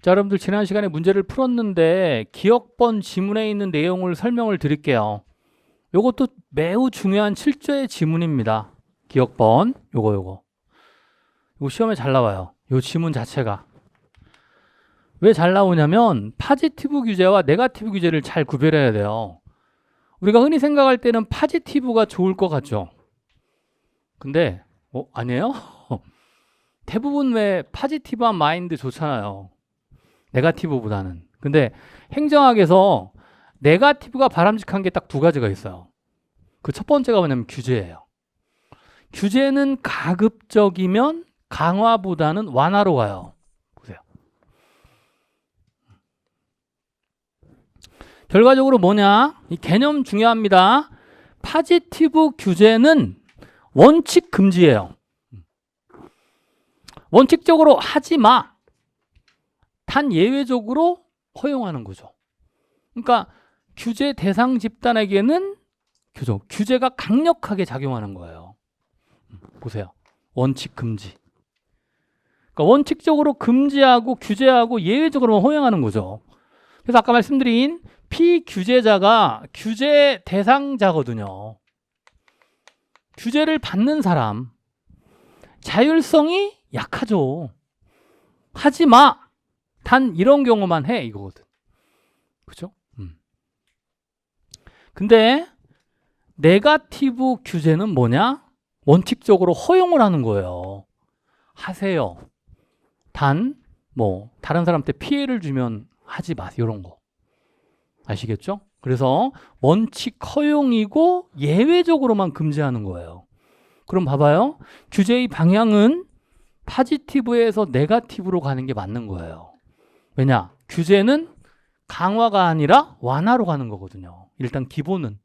자, 여러분들 지난 시간에 문제를 풀었는데 기억번 지문에 있는 내용을 설명을 드릴게요. 요것도 매우 중요한 7조의 지문입니다. 기억번 요거 시험에 잘 나와요. 요 지문 자체가. 왜 잘 나오냐면 파지티브 규제와 네거티브 규제를 잘 구별해야 돼요. 우리가 흔히 생각할 때는 파지티브가 좋을 것 같죠. 근데 아니에요? 대부분 왜 파지티브한 마인드 좋잖아요. 네거티브보다는. 근데 행정학에서 네거티브가 바람직한 게 딱 두 가지가 있어요. 그 첫 번째가 뭐냐면 규제예요. 규제는 가급적이면 강화보다는 완화로 가요. 보세요. 결과적으로 뭐냐? 이 개념 중요합니다. 파지티브 규제는 원칙 금지예요. 원칙적으로 하지 마. 단 예외적으로 허용하는 거죠. 그러니까 규제 대상 집단에게는 규제가 강력하게 작용하는 거예요. 보세요. 원칙 금지. 그러니까 원칙적으로 금지하고 규제하고 예외적으로 허용하는 거죠. 그래서 아까 말씀드린 피규제자가 규제 대상자거든요. 규제를 받는 사람. 자율성이 약하죠. 하지 마. 단 이런 경우만 해 이거거든. 그죠? 근데 네거티브 규제는 뭐냐? 원칙적으로 허용을 하는 거예요. 하세요. 단 다른 사람한테 피해를 주면 하지 마세요. 이런 거. 아시겠죠? 그래서 원칙 허용이고 예외적으로만 금지하는 거예요. 그럼 봐봐요. 규제의 방향은 파지티브에서 네거티브로 가는 게 맞는 거예요. 왜냐? 규제는 강화가 아니라 완화로 가는 거거든요. 일단 기본은.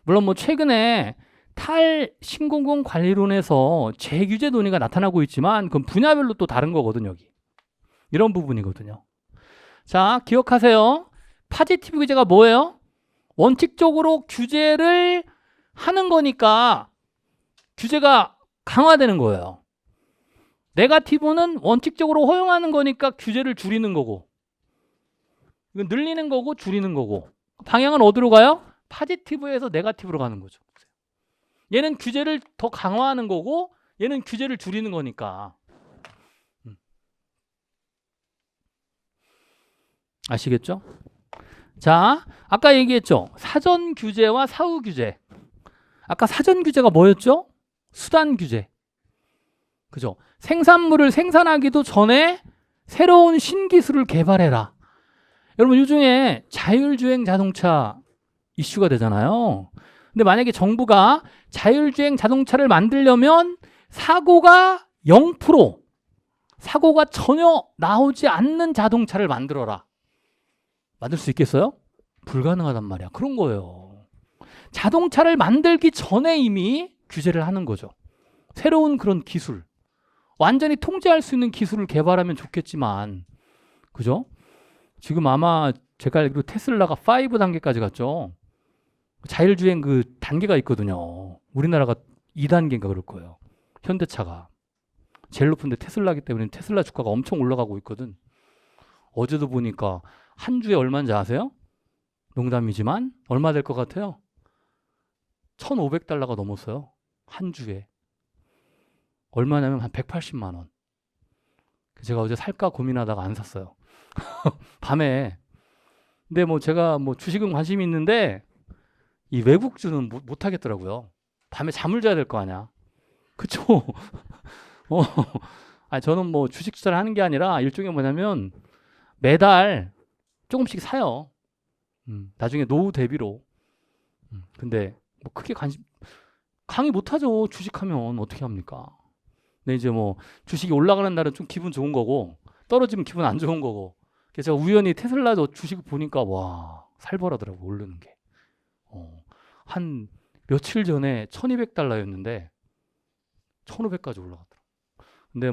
물론 최근에 탈신공공 관리론에서 재규제 논의가 나타나고 있지만 그건 분야별로 또 다른 거거든요. 여기. 이런 부분이거든요. 자, 기억하세요. 파지티브 규제가 뭐예요? 원칙적으로 규제를 하는 거니까 규제가 강화되는 거예요. 네거티브는 원칙적으로 허용하는 거니까 규제를 줄이는 거고, 이건 늘리는 거고 줄이는 거고. 방향은 어디로 가요? 파지티브에서 네거티브로 가는 거죠. 얘는 규제를 더 강화하는 거고 얘는 규제를 줄이는 거니까. 아시겠죠? 자, 아까 얘기했죠. 사전 규제와 사후 규제. 아까 사전 규제가 뭐였죠? 수단 규제. 그죠? 생산물을 생산하기도 전에 새로운 신기술을 개발해라. 여러분 요즘에 자율주행 자동차 이슈가 되잖아요. 근데 만약에 정부가 자율주행 자동차를 만들려면 사고가 0%, 사고가 전혀 나오지 않는 자동차를 만들어라. 만들 수 있겠어요? 불가능하단 말이야. 그런 거예요. 자동차를 만들기 전에 이미 규제를 하는 거죠. 새로운 그런 기술. 완전히 통제할 수 있는 기술을 개발하면 좋겠지만, 그죠? 지금 아마 제가 알기로 테슬라가 5 단계까지 갔죠. 자율주행 그 단계가 있거든요. 우리나라가 2단계인가 그럴 거예요. 현대차가. 제일 높은데 테슬라기 때문에 테슬라 주가가 엄청 올라가고 있거든. 어제도 보니까 한 주에 얼마인지 아세요? 농담이지만 얼마 될 것 같아요? 1,500달러가 넘었어요. 한 주에. 얼마냐면 한 180만 원. 제가 어제 살까 고민하다가 안 샀어요. 밤에. 근데 제가 주식은 관심이 있는데 이 외국주는 못 하겠더라고요. 밤에 잠을 자야 될 거 아니야. 그쵸? 아니, 저는 주식 투자를 하는 게 아니라 일종의 뭐냐면 매달 조금씩 사요. 나중에 노후 대비로. 근데 크게 강의 못 하죠. 주식하면 어떻게 합니까? 근데 이제 주식이 올라가는 날은 좀 기분 좋은 거고 떨어지면 기분 안 좋은 거고. 그래서 제가 우연히 테슬라 주식을 보니까 와, 살벌하더라고 오르는 게. 한 며칠 전에 1,200달러였는데 1,500까지 올라갔더라고. 근데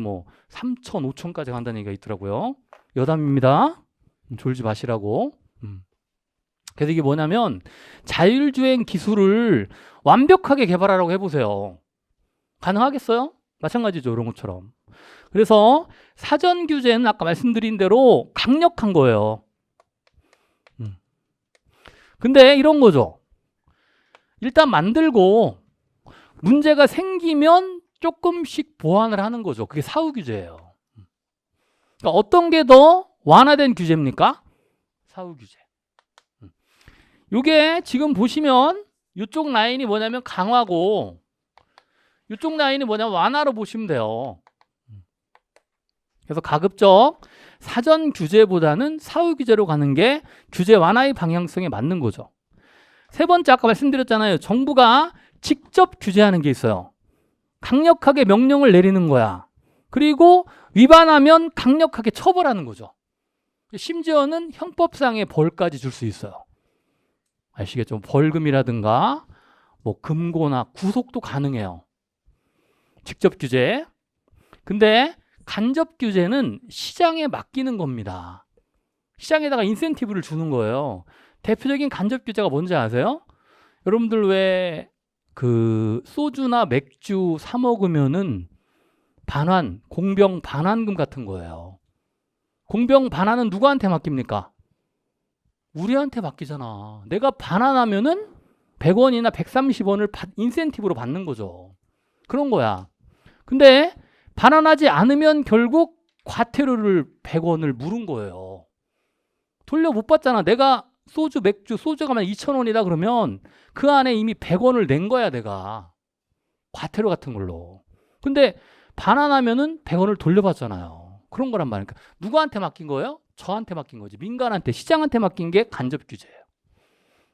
3,000, 5,000까지 간다는 얘기가 있더라고요. 여담입니다. 졸지 마시라고. 그래서 이게 뭐냐면 자율주행 기술을 완벽하게 개발하라고 해보세요. 가능하겠어요? 마찬가지죠. 이런 것처럼. 그래서 사전 규제는 아까 말씀드린 대로 강력한 거예요. 근데 이런 거죠. 일단 만들고 문제가 생기면 조금씩 보완을 하는 거죠. 그게 사후 규제예요. 그러니까 어떤 게 더 완화된 규제입니까? 사후 규제. 이게 지금 보시면 이쪽 라인이 뭐냐면 강화고 이쪽 라인이 뭐냐면 완화로 보시면 돼요. 그래서 가급적 사전 규제보다는 사후 규제로 가는 게 규제 완화의 방향성에 맞는 거죠. 세 번째 아까 말씀드렸잖아요. 정부가 직접 규제하는 게 있어요. 강력하게 명령을 내리는 거야. 그리고 위반하면 강력하게 처벌하는 거죠. 심지어는 형법상의 벌까지 줄 수 있어요. 아시겠죠? 벌금이라든가 뭐 금고나 구속도 가능해요. 직접 규제. 근데 간접 규제는 시장에 맡기는 겁니다. 시장에다가 인센티브를 주는 거예요. 대표적인 간접 규제가 뭔지 아세요? 여러분들 왜 그 소주나 맥주 사 먹으면은 반환, 공병 반환금 같은 거예요. 공병 반환은 누구한테 맡깁니까? 우리한테 맡기잖아. 내가 반환하면은 100원이나 130원을 인센티브로 받는 거죠. 그런 거야. 근데 반환하지 않으면 결국 과태료를 100원을 물은 거예요. 돌려 못 받잖아. 내가 소주, 맥주, 소주가 만 2,000원이다 그러면 그 안에 이미 100원을 낸 거야, 내가. 과태료 같은 걸로. 근데 반환하면은 100원을 돌려받잖아요. 그런 거란 말이니까. 누구한테 맡긴 거예요? 저한테 맡긴 거지. 민간한테, 시장한테 맡긴 게 간접 규제예요.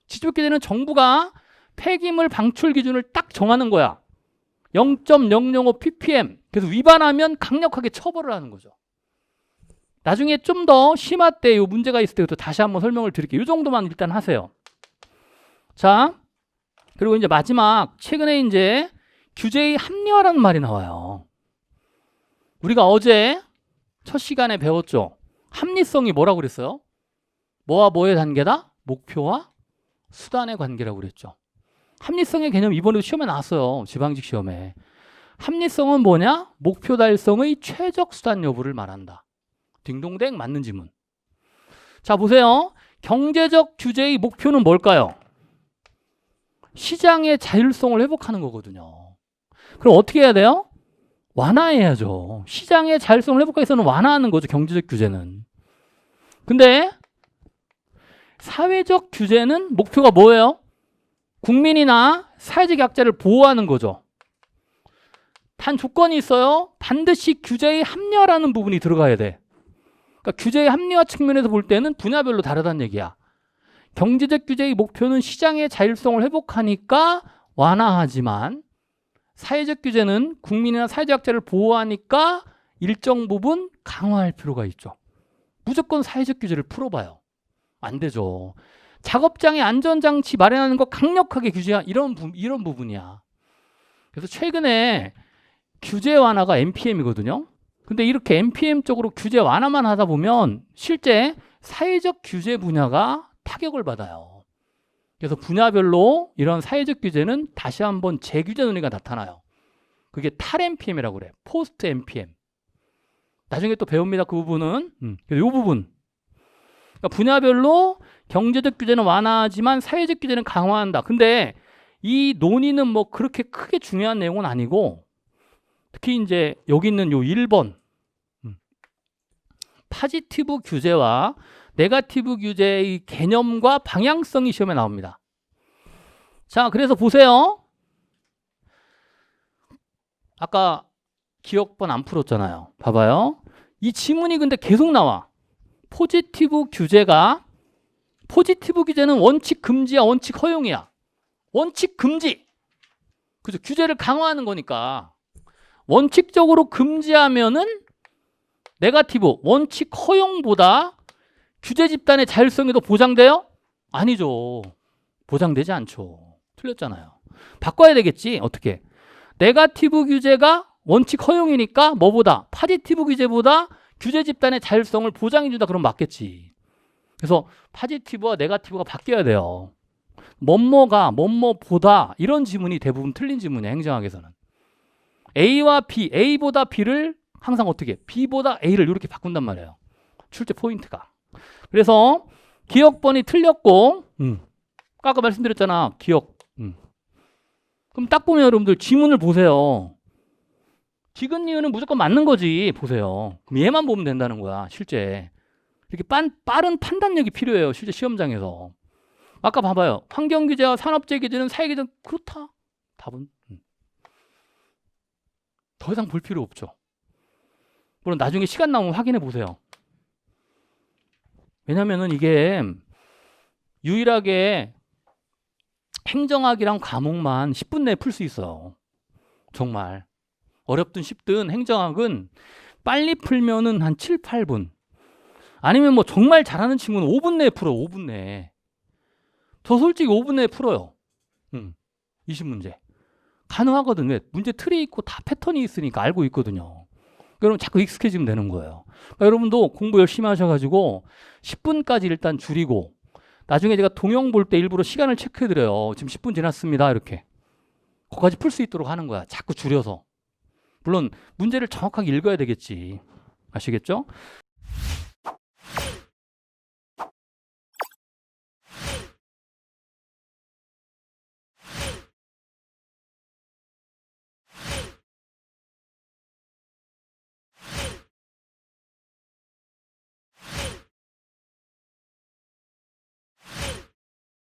직접 규제는 정부가 폐기물 방출 기준을 딱 정하는 거야. 0.005 ppm. 그래서 위반하면 강력하게 처벌을 하는 거죠. 나중에 좀 더 심할 때 이 문제가 있을 때부터 다시 한번 설명을 드릴게요. 이 정도만 일단 하세요. 자, 그리고 이제 마지막 최근에 이제 규제의 합리화라는 말이 나와요. 우리가 어제 첫 시간에 배웠죠. 합리성이 뭐라고 그랬어요? 뭐와 뭐의 관계다? 목표와 수단의 관계라고 그랬죠. 합리성의 개념 이번에도 시험에 나왔어요. 지방직 시험에. 합리성은 뭐냐? 목표 달성의 최적 수단 여부를 말한다. 딩동댕 맞는 지문. 자, 보세요. 경제적 규제의 목표는 뭘까요? 시장의 자율성을 회복하는 거거든요. 그럼 어떻게 해야 돼요? 완화해야죠. 시장의 자율성을 회복하기 위해서는 완화하는 거죠. 경제적 규제는. 근데 사회적 규제는 목표가 뭐예요? 국민이나 사회적 약자를 보호하는 거죠. 단 조건이 있어요. 반드시 규제의 합리화라는 부분이 들어가야 돼. 그러니까 규제의 합리화 측면에서 볼 때는 분야별로 다르다는 얘기야. 경제적 규제의 목표는 시장의 자율성을 회복하니까 완화하지만 사회적 규제는 국민이나 사회적 약자를 보호하니까 일정 부분 강화할 필요가 있죠. 무조건 사회적 규제를 풀어봐요. 안 되죠. 작업장에 안전장치 마련하는 거 강력하게 규제한 이런 부분이야. 그래서 최근에 규제 완화가 NPM이거든요. 근데 이렇게 NPM 쪽으로 규제 완화만 하다 보면 실제 사회적 규제 분야가 타격을 받아요. 그래서 분야별로 이런 사회적 규제는 다시 한번 재규제 논의가 나타나요. 그게 탈NPM이라고 그래. 포스트 NPM. 나중에 또 배웁니다. 그 부분은. 이 부분. 그러니까 분야별로 경제적 규제는 완화하지만 사회적 규제는 강화한다. 근데 이 논의는 뭐 그렇게 크게 중요한 내용은 아니고 특히 이제 여기 있는 요 1번 파지티브 규제와 네거티브 규제의 개념과 방향성이 시험에 나옵니다. 자, 그래서 보세요. 아까 기억번 안 풀었잖아요. 봐봐요. 이 지문이 근데 계속 나와. 포지티브 규제는 원칙 금지야, 원칙 허용이야. 원칙 금지. 그죠? 규제를 강화하는 거니까. 원칙적으로 금지하면은 네거티브, 원칙 허용보다 규제 집단의 자율성이 더 보장돼요? 아니죠. 보장되지 않죠. 틀렸잖아요. 바꿔야 되겠지. 어떻게? 네거티브 규제가 원칙 허용이니까 뭐보다? 파지티브 규제보다 규제 집단의 자율성을 보장해준다. 그럼 맞겠지. 그래서 파지티브와 네거티브가 바뀌어야 돼요. 뭐뭐가 뭐뭐보다 이런 지문이 대부분 틀린 지문이에요. 행정학에서는. A와 B, A보다 B를 항상 어떻게 B보다 A를 이렇게 바꾼단 말이에요. 출제 포인트가. 그래서 기억번이 틀렸고 아까 말씀드렸잖아. 기억. 그럼 딱 보면 여러분들 지문을 보세요. 디귿 니은은 무조건 맞는 거지. 보세요. 그럼 얘만 보면 된다는 거야. 실제. 이렇게 빠른 판단력이 필요해요. 실제 시험장에서. 아까 봐봐요. 환경규제와 산업재해규제는 사회규제 그렇다. 답은 더 이상 볼 필요 없죠. 물론 나중에 시간 나오면 확인해 보세요. 왜냐면은 이게 유일하게 행정학이랑 과목만 10분 내에 풀 수 있어요. 정말. 어렵든 쉽든 행정학은 빨리 풀면은 한 7, 8분. 아니면 뭐 정말 잘하는 친구는 5분 내에 풀어. 5분 내에. 저 솔직히 5분 내에 풀어요. 20문제. 가능하거든. 왜? 문제 틀이 있고 다 패턴이 있으니까 알고 있거든요. 여러분 자꾸 익숙해지면 되는 거예요. 그러니까 여러분도 공부 열심히 하셔가지고 10분까지 일단 줄이고 나중에 제가 동영 볼 때 일부러 시간을 체크해드려요. 지금 10분 지났습니다. 이렇게. 거기까지 풀 수 있도록 하는 거야. 자꾸 줄여서. 물론 문제를 정확하게 읽어야 되겠지. 아시겠죠?